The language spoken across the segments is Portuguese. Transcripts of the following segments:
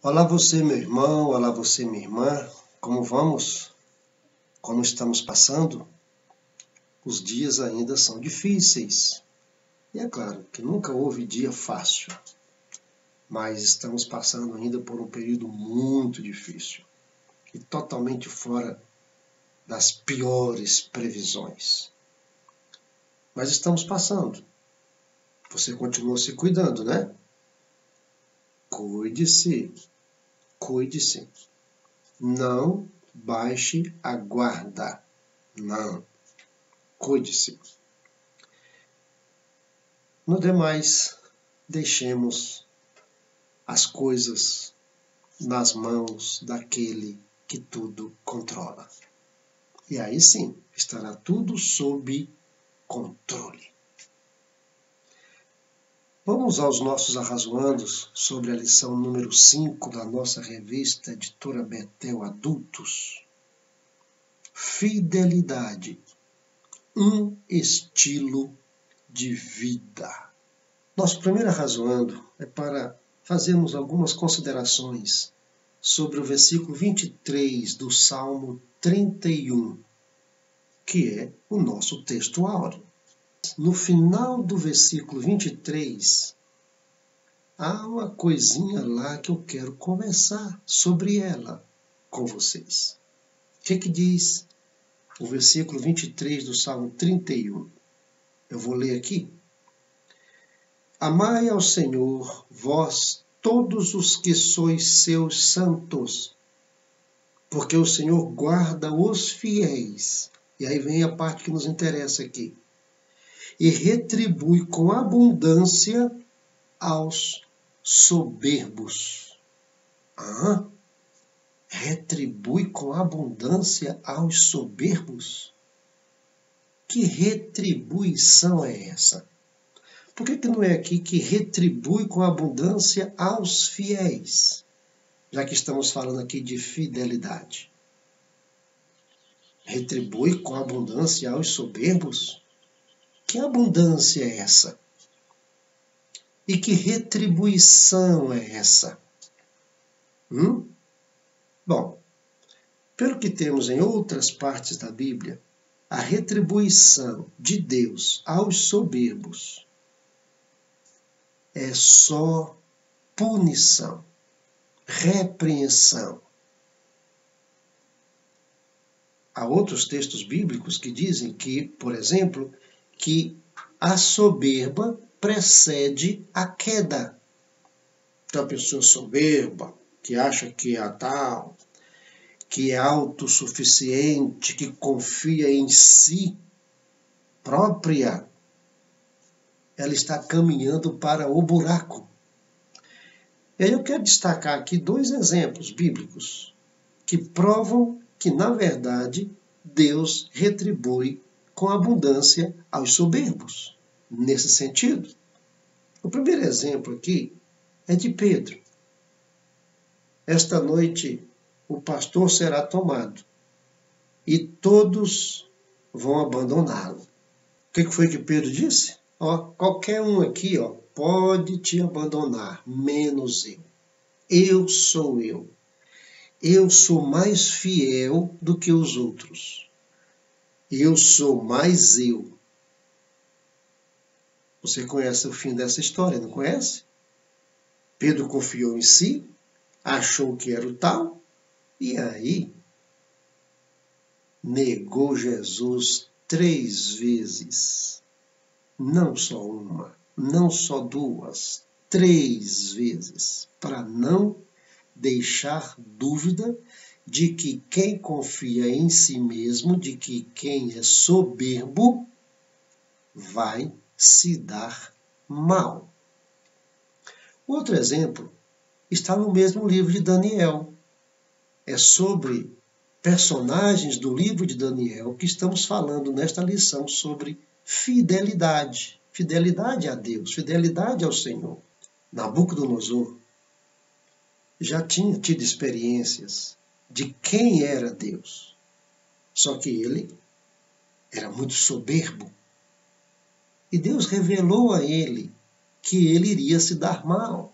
Olá você, meu irmão, olá você, minha irmã. Como vamos? Como estamos passando? Os dias ainda são difíceis. E é claro que nunca houve dia fácil, mas estamos passando ainda por um período muito difícil e totalmente fora das piores previsões. Mas estamos passando. Você continua se cuidando, né? Cuide-se, cuide-se. Não baixe a guarda. Não. Cuide-se. No demais, deixemos as coisas nas mãos daquele que tudo controla. E aí sim, estará tudo sob controle. Vamos aos nossos arrazoandos sobre a lição número 5 da nossa revista Editora Betel Adultos. Fidelidade, um estilo de vida. Nosso primeiro arrazoando é para fazermos algumas considerações sobre o versículo 23 do Salmo 31, que é o nosso texto áureo. No final do versículo 23, há uma coisinha lá que eu quero conversar sobre ela com vocês. O que diz o versículo 23 do Salmo 31? Eu vou ler aqui. Amai ao Senhor, vós todos os que sois seus santos, porque o Senhor guarda os fiéis. E aí vem a parte que nos interessa aqui. E retribui com abundância aos soberbos. Retribui com abundância aos soberbos? Que retribuição é essa? Por que não é aqui que retribui com abundância aos fiéis? Já que estamos falando aqui de fidelidade. Retribui com abundância aos soberbos? Que abundância é essa? E que retribuição é essa? Bom, pelo que temos em outras partes da Bíblia, a retribuição de Deus aos soberbos é só punição, repreensão. Há outros textos bíblicos que dizem que, por exemplo, que a soberba precede a queda. Então a pessoa soberba, que acha que é a tal, que é autossuficiente, que confia em si própria, ela está caminhando para o buraco. E aí eu quero destacar aqui 2 exemplos bíblicos que provam que, na verdade, Deus retribui com abundância aos soberbos, nesse sentido. O primeiro exemplo aqui é de Pedro. Esta noite o pastor será tomado e todos vão abandoná-lo. O que foi que Pedro disse? Qualquer um aqui pode te abandonar, menos eu. Eu sou eu. Eu sou mais fiel do que os outros. Eu sou mais eu. Você conhece o fim dessa história, não conhece? Pedro confiou em si, achou que era o tal, e aí negou Jesus 3 vezes. Não só uma, não só 2, 3 vezes, para não deixar dúvida de que quem confia em si mesmo, de que quem é soberbo, vai se dar mal. Outro exemplo está no mesmo livro de Daniel. É sobre personagens do livro de Daniel que estamos falando nesta lição sobre fidelidade. Fidelidade a Deus, fidelidade ao Senhor. Nabucodonosor já tinha tido experiências de quem era Deus. Só que ele era muito soberbo. E Deus revelou a ele que ele iria se dar mal.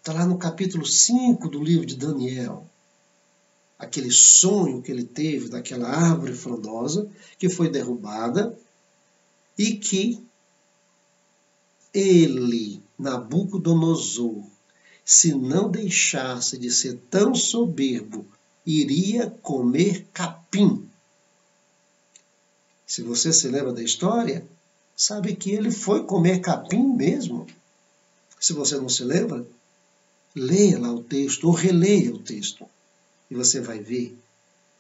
Está lá no capítulo 5 do livro de Daniel. Aquele sonho que ele teve daquela árvore frondosa que foi derrubada e que ele, Nabucodonosor, se não deixasse de ser tão soberbo, iria comer capim. Se você se lembra da história, sabe que ele foi comer capim mesmo. Se você não se lembra, leia lá o texto ou releia o texto. E você vai ver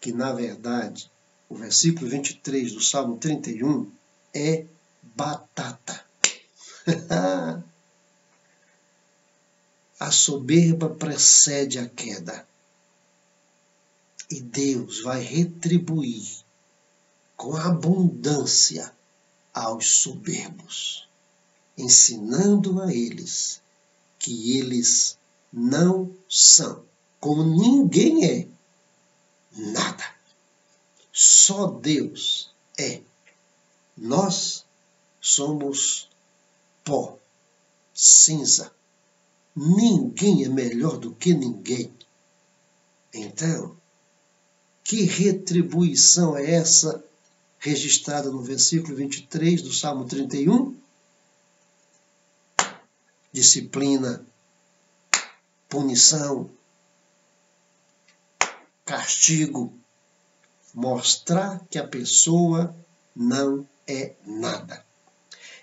que, na verdade, o versículo 23 do Salmo 31 é batata. A soberba precede a queda. E Deus vai retribuir com abundância aos soberbos, ensinando a eles que eles não são, como ninguém é, nada. Só Deus é. Nós somos pó, cinza. Ninguém é melhor do que ninguém. Então, que retribuição é essa registrada no versículo 23 do Salmo 31? Disciplina, punição, castigo, mostrar que a pessoa não é nada.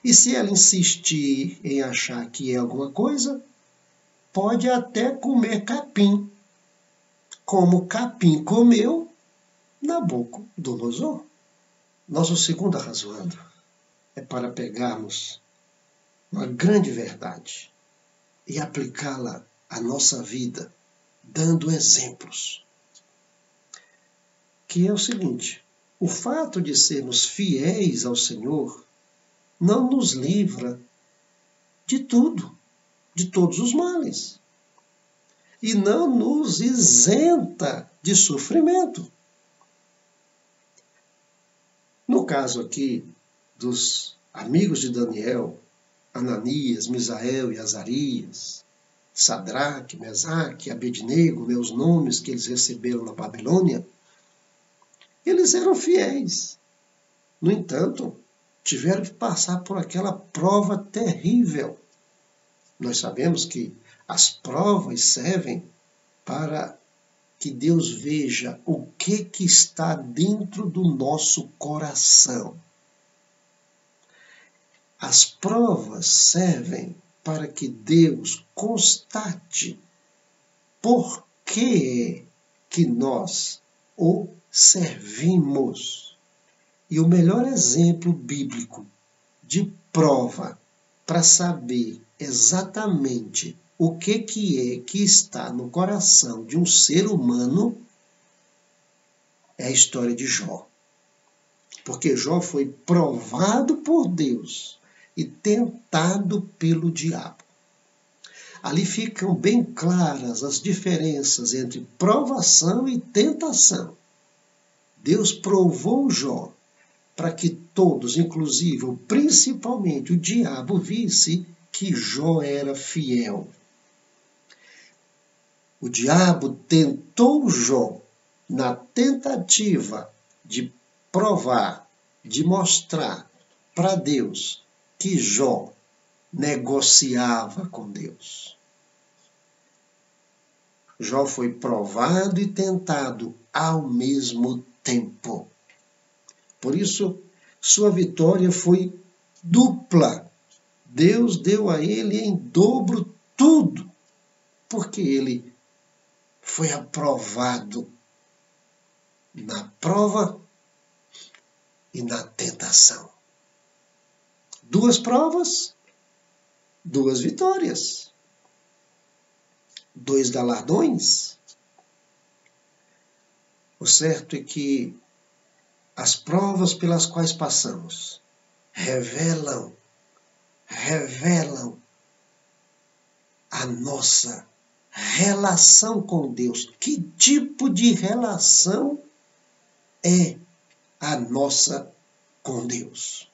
E se ela insistir em achar que é alguma coisa, pode até comer capim, como capim comeu Nabucodonosor. Nosso segundo arrazoando é para pegarmos uma grande verdade e aplicá-la à nossa vida, dando exemplos. Que é o seguinte: o fato de sermos fiéis ao Senhor não nos livra de tudo, de todos os males, e não nos isenta de sofrimento. No caso aqui dos amigos de Daniel, Ananias, Misael e Azarias, Sadraque, Mesaque, Abednego, meus nomes que eles receberam na Babilônia, eles eram fiéis. No entanto, tiveram que passar por aquela prova terrível. Nós sabemos que as provas servem para que Deus veja o que está dentro do nosso coração. As provas servem para que Deus constate por que nós o servimos. E o melhor exemplo bíblico de prova para saber exatamente o que é que está no coração de um ser humano é a história de Jó. Porque Jó foi provado por Deus e tentado pelo diabo. Ali ficam bem claras as diferenças entre provação e tentação. Deus provou Jó para que todos, inclusive, principalmente o diabo, visse que Jó era fiel. O diabo tentou Jó na tentativa de provar, de mostrar para Deus que Jó negociava com Deus. Jó foi provado e tentado ao mesmo tempo. Por isso, sua vitória foi dupla. Deus deu a ele em dobro tudo, porque ele foi aprovado na prova e na tentação. 2 provas, 2 vitórias. 2 galardões. O certo é que as provas pelas quais passamos revelam a nossa relação com Deus. Que tipo de relação é a nossa com Deus?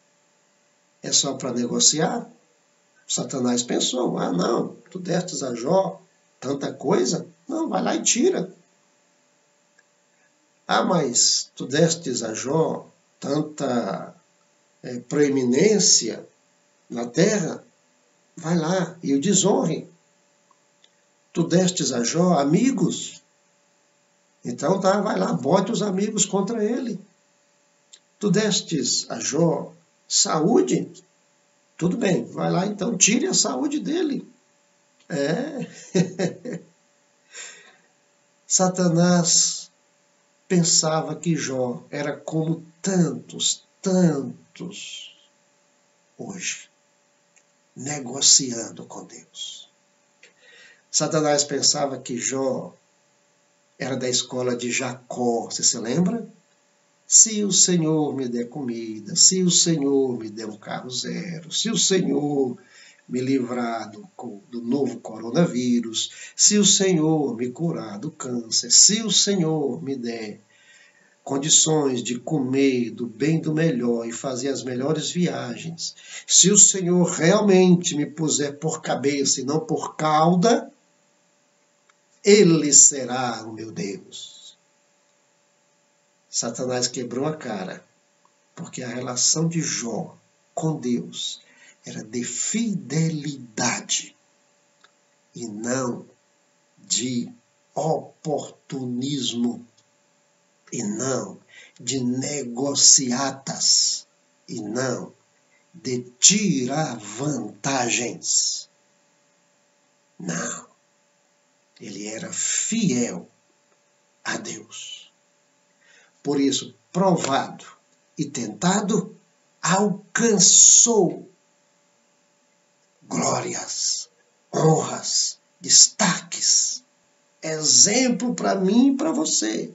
É só para negociar? Satanás pensou, não, tu destes a Jó tanta coisa? Não, vai lá e tira. Ah, mas tu destes a Jó tanta proeminência na terra? Vai lá e o desonre. Tu destes a Jó amigos? Então tá, vai lá, bote os amigos contra ele. Tu destes a Jó saúde? Tudo bem, vai lá então, tire a saúde dele. Satanás pensava que Jó era como tantos hoje, negociando com Deus. Satanás pensava que Jó era da escola de Jacó, você se lembra? Se o Senhor me der comida, se o Senhor me der um carro zero, se o Senhor me livrar do novo coronavírus, se o Senhor me curar do câncer, se o Senhor me der condições de comer do bem do melhor e fazer as melhores viagens, se o Senhor realmente me puser por cabeça e não por cauda, Ele será o meu Deus. Satanás quebrou a cara, porque a relação de Jó com Deus era de fidelidade e não de oportunismo, e não de negociatas, e não de tirar vantagens. Não, ele era fiel a Deus. Por isso, provado e tentado, alcançou glórias, honras, destaques, exemplo para mim e para você.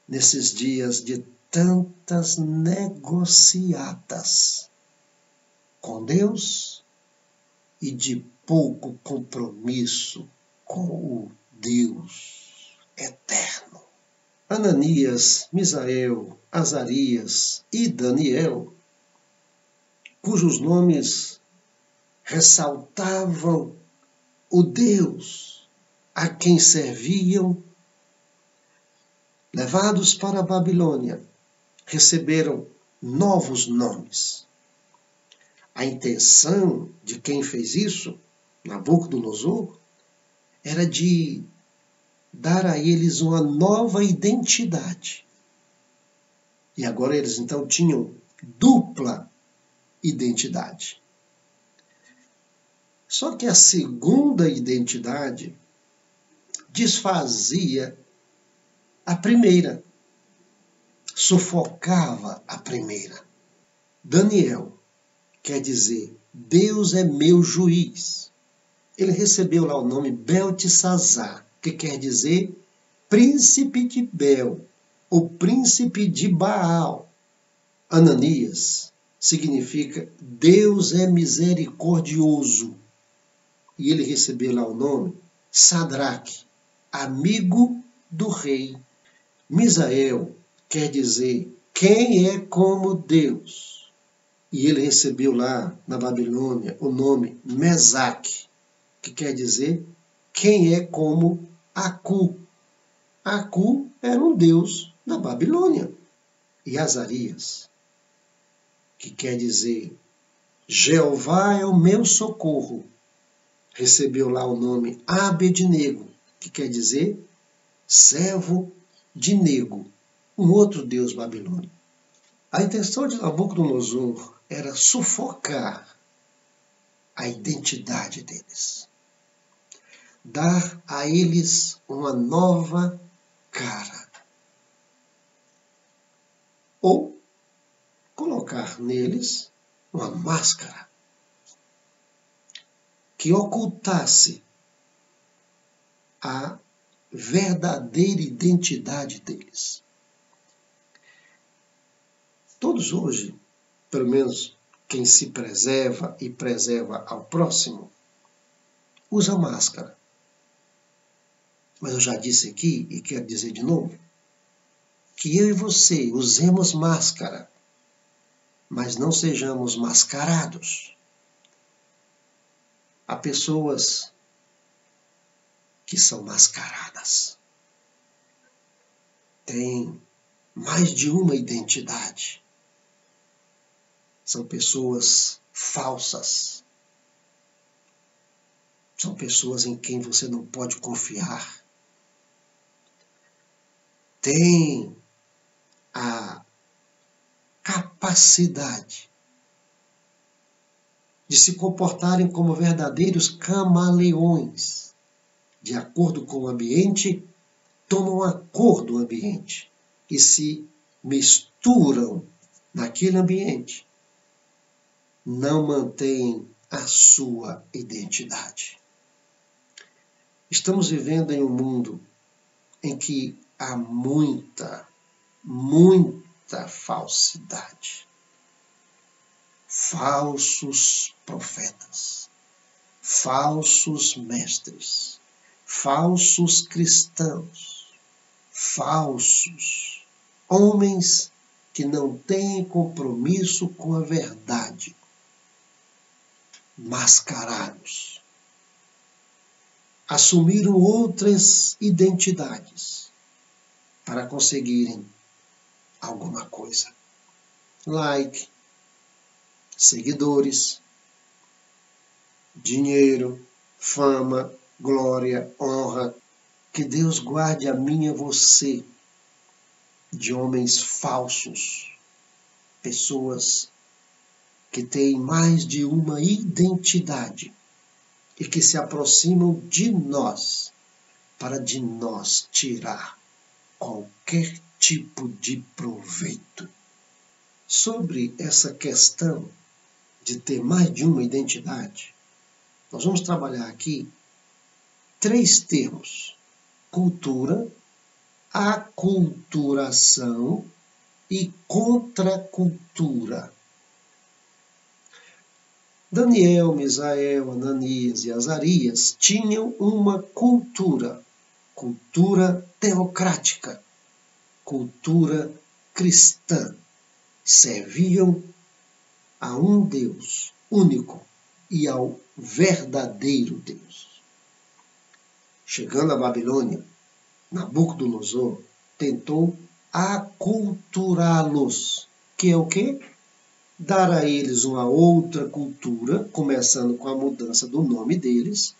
Nesses dias de tantas negociatas com Deus e de pouco compromisso com o Deus eterno. Ananias, Misael, Azarias e Daniel, cujos nomes ressaltavam o Deus a quem serviam, levados para a Babilônia, receberam novos nomes. A intenção de quem fez isso, Nabucodonosor, era de dar a eles uma nova identidade. E agora eles então tinham dupla identidade. Só que a segunda identidade desfazia a primeira, sufocava a primeira. Daniel quer dizer, Deus é meu juiz. Ele recebeu lá o nome Beltesazar, que quer dizer príncipe de Bel, ou príncipe de Baal. Ananias significa Deus é misericordioso. E ele recebeu lá o nome Sadraque, amigo do rei. Misael quer dizer quem é como Deus. E ele recebeu lá na Babilônia o nome Mesaque, que quer dizer quem é como Acu. Acu era um deus da Babilônia. E Azarias, que quer dizer Jeová é o meu socorro, recebeu lá o nome Abednego, que quer dizer servo de Nego, um outro deus babilônico. A intenção de Nabucodonosor era sufocar a identidade deles, dar a eles uma nova cara, ou colocar neles uma máscara que ocultasse a verdadeira identidade deles. Todos hoje, pelo menos quem se preserva e preserva ao próximo, usa máscara. Mas eu já disse aqui, e quero dizer de novo, que eu e você usemos máscara, mas não sejamos mascarados. Há pessoas que são mascaradas. Têm mais de uma identidade. São pessoas falsas. São pessoas em quem você não pode confiar. Têm a capacidade de se comportarem como verdadeiros camaleões. De acordo com o ambiente, tomam a cor do ambiente e se misturam naquele ambiente. Não mantêm a sua identidade. Estamos vivendo em um mundo em que há muita falsidade. Falsos profetas, falsos mestres, falsos cristãos, falsos homens que não têm compromisso com a verdade, mascarados. Assumiram outras identidades para conseguirem alguma coisa. Like, seguidores, dinheiro, fama, glória, honra. Que Deus guarde a mim e a você de homens falsos, pessoas que têm mais de uma identidade e que se aproximam de nós para de nós tirar qualquer tipo de proveito. Sobre essa questão de ter mais de uma identidade, nós vamos trabalhar aqui 3 termos: cultura, aculturação e contracultura. Daniel, Misael, Ananias e Azarias tinham uma cultura teocrática, cultura cristã. Serviam a um Deus único e ao verdadeiro Deus. Chegando à Babilônia, Nabucodonosor tentou aculturá-los, que é o quê? Dar a eles uma outra cultura, começando com a mudança do nome deles,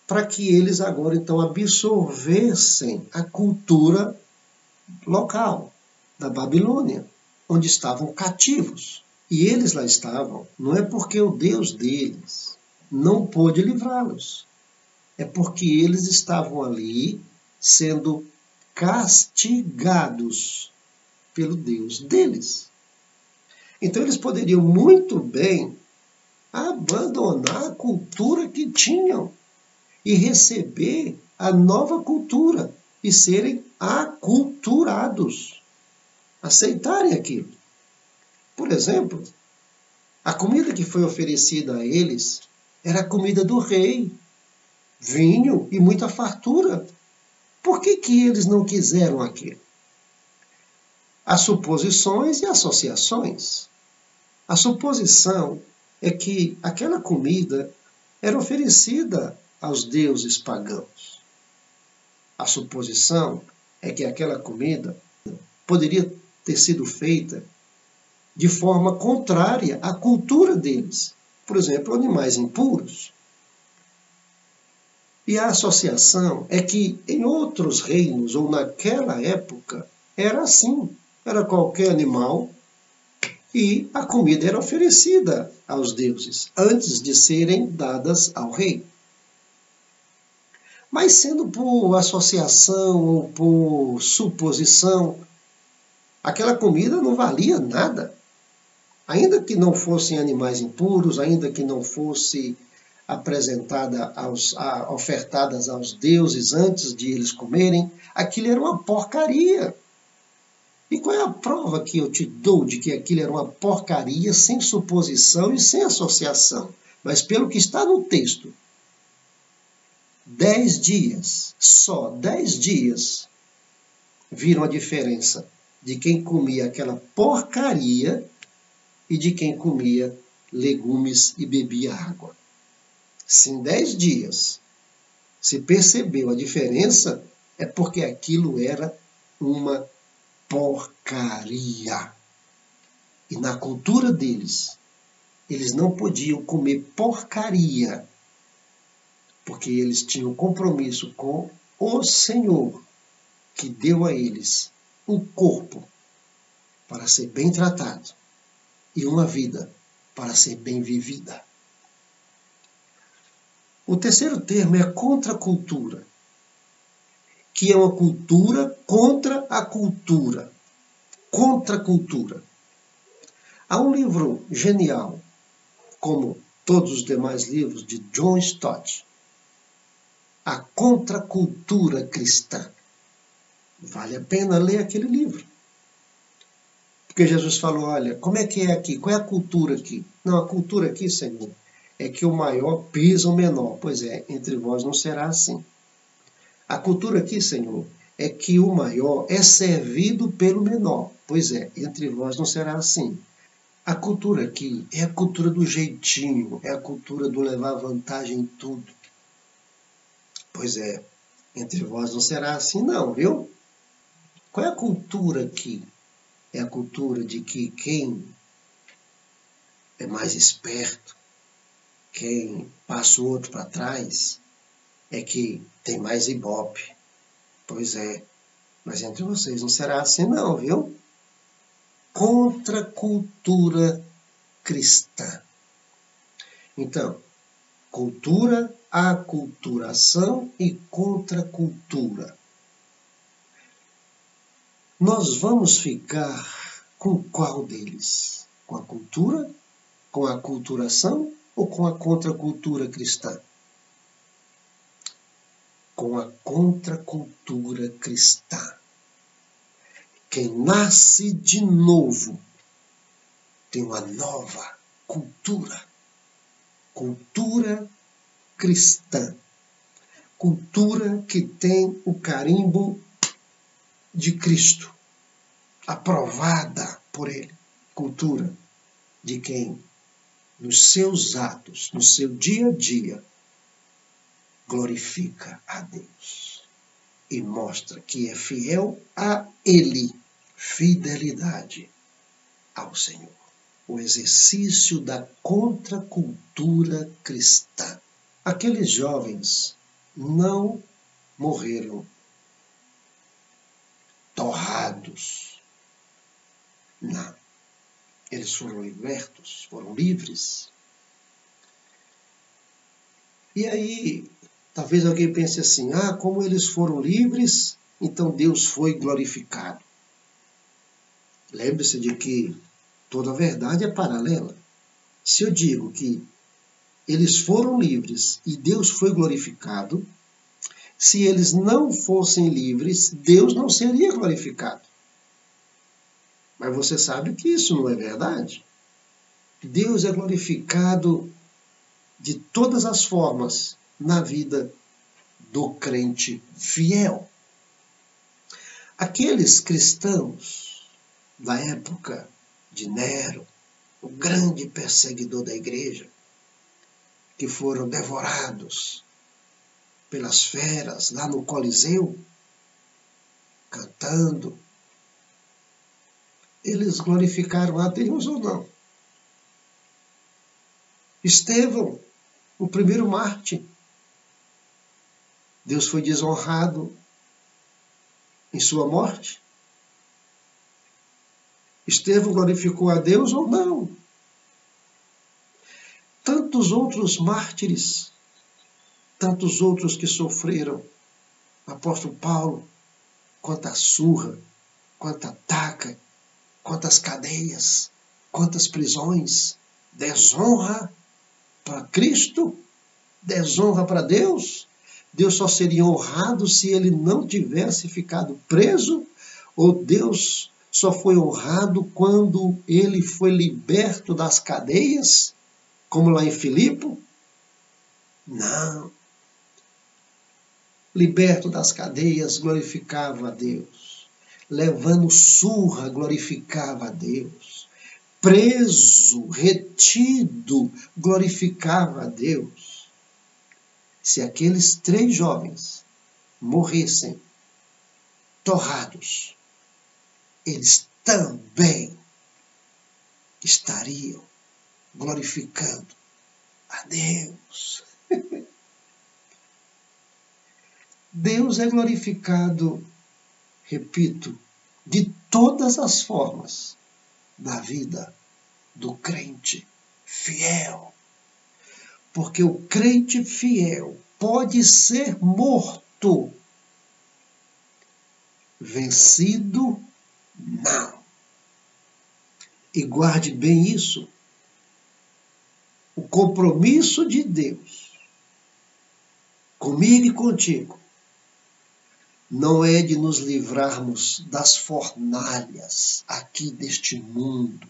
para que eles agora então absorvessem a cultura local da Babilônia, onde estavam cativos. E eles lá estavam, não é porque o Deus deles não pôde livrá-los, é porque eles estavam ali sendo castigados pelo Deus deles. Então eles poderiam muito bem abandonar a cultura que tinham e receber a nova cultura e serem aculturados, aceitarem aquilo. Por exemplo, a comida que foi oferecida a eles era a comida do rei, vinho e muita fartura. Por que eles não quiseram aquilo? Há suposições e associações. A suposição é que aquela comida era oferecida aos deuses pagãos. A suposição é que aquela comida poderia ter sido feita de forma contrária à cultura deles. Por exemplo, animais impuros. E a associação é que em outros reinos, ou naquela época, era assim. Era qualquer animal e a comida era oferecida aos deuses, antes de serem dadas ao rei. Mas sendo por associação ou por suposição, aquela comida não valia nada. Ainda que não fossem animais impuros, ainda que não fosse ofertadas aos deuses antes de eles comerem, aquilo era uma porcaria. E qual é a prova que eu te dou de que aquilo era uma porcaria sem suposição e sem associação? Mas pelo que está no texto, 10 dias, só 10 dias, viram a diferença de quem comia aquela porcaria e de quem comia legumes e bebia água. Se em 10 dias Se percebeu a diferença, é porque aquilo era uma porcaria. E na cultura deles, eles não podiam comer porcaria, porque eles tinham compromisso com o Senhor, que deu a eles um corpo para ser bem tratado e uma vida para ser bem vivida. O terceiro termo é contracultura, que é uma cultura contra a cultura. Contracultura. Há um livro genial, como todos os demais livros de John Stott, A Contracultura Cristã. Vale a pena ler aquele livro. Porque Jesus falou, olha, como é que é aqui? Qual é a cultura aqui? Não, a cultura aqui, Senhor, é que o maior pisa o menor. Pois é, entre vós não será assim. A cultura aqui, Senhor, é que o maior é servido pelo menor. Pois é, entre vós não será assim. A cultura aqui é a cultura do jeitinho, é a cultura do levar vantagem em tudo. Pois é, entre vós não será assim não, viu? Qual é a cultura aqui? É a cultura de que quem é mais esperto, quem passa o outro para trás, é que tem mais ibope. Pois é, mas entre vocês não será assim não, viu? Contracultura cristã. Então, cultura, aculturação e contracultura. Nós vamos ficar com qual deles? Com a cultura, com a aculturação ou com a contracultura cristã? Com a contracultura cristã. Quem nasce de novo tem uma nova cultura. Cultura cristã. Cultura que tem o carimbo de Cristo, aprovada por Ele. Cultura de quem, nos seus atos, no seu dia a dia, glorifica a Deus e mostra que é fiel a Ele. Fidelidade ao Senhor. O exercício da contracultura cristã. Aqueles jovens não morreram torrados. Não. Eles foram libertos, foram livres. E aí, talvez alguém pense assim, como eles foram livres, então Deus foi glorificado. Lembre-se de que toda a verdade é paralela. Se eu digo que eles foram livres e Deus foi glorificado, se eles não fossem livres, Deus não seria glorificado. Mas você sabe que isso não é verdade. Deus é glorificado de todas as formas na vida do crente fiel. Aqueles cristãos da época de Nero, o grande perseguidor da igreja, que foram devorados pelas feras lá no Coliseu, cantando, eles glorificaram a Deus ou não? Estevão, o primeiro mártir, Deus foi desonrado em sua morte? Estevão glorificou a Deus ou não? Tantos outros mártires, tantos outros que sofreram, apóstolo Paulo, quanta surra, quanta taca, quantas cadeias, quantas prisões, desonra para Cristo, desonra para Deus. Deus só seria honrado se ele não tivesse ficado preso, ou Deus só foi honrado quando ele foi liberto das cadeias, como lá em Filipe? Não. Liberto das cadeias, glorificava a Deus. Levando surra, glorificava a Deus. Preso, retido, glorificava a Deus. se aqueles 3 jovens morressem torrados, eles também estariam glorificando a Deus. Deus é glorificado, repito, de todas as formas na vida do crente fiel. Porque o crente fiel pode ser morto. Vencido, não. E guarde bem isso. O compromisso de Deus comigo e contigo não é de nos livrarmos das fornalhas aqui deste mundo.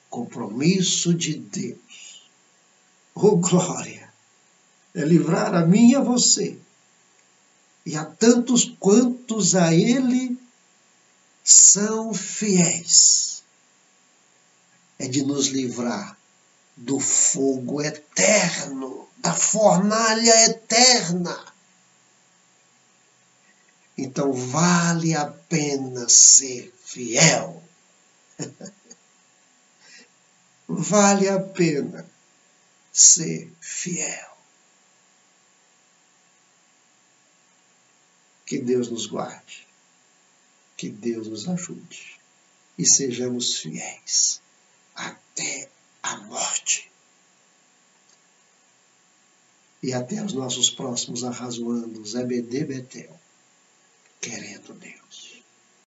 Compromisso de Deus, oh glória, é livrar a mim e a você, e a tantos quantos a Ele são fiéis, é de nos livrar do fogo eterno, da fornalha eterna. Então vale a pena ser fiel. Vale a pena ser fiel. Que Deus nos guarde, que Deus nos ajude e sejamos fiéis até a morte. E até os nossos próximos arrazoandos, EBD Betel, querendo Deus.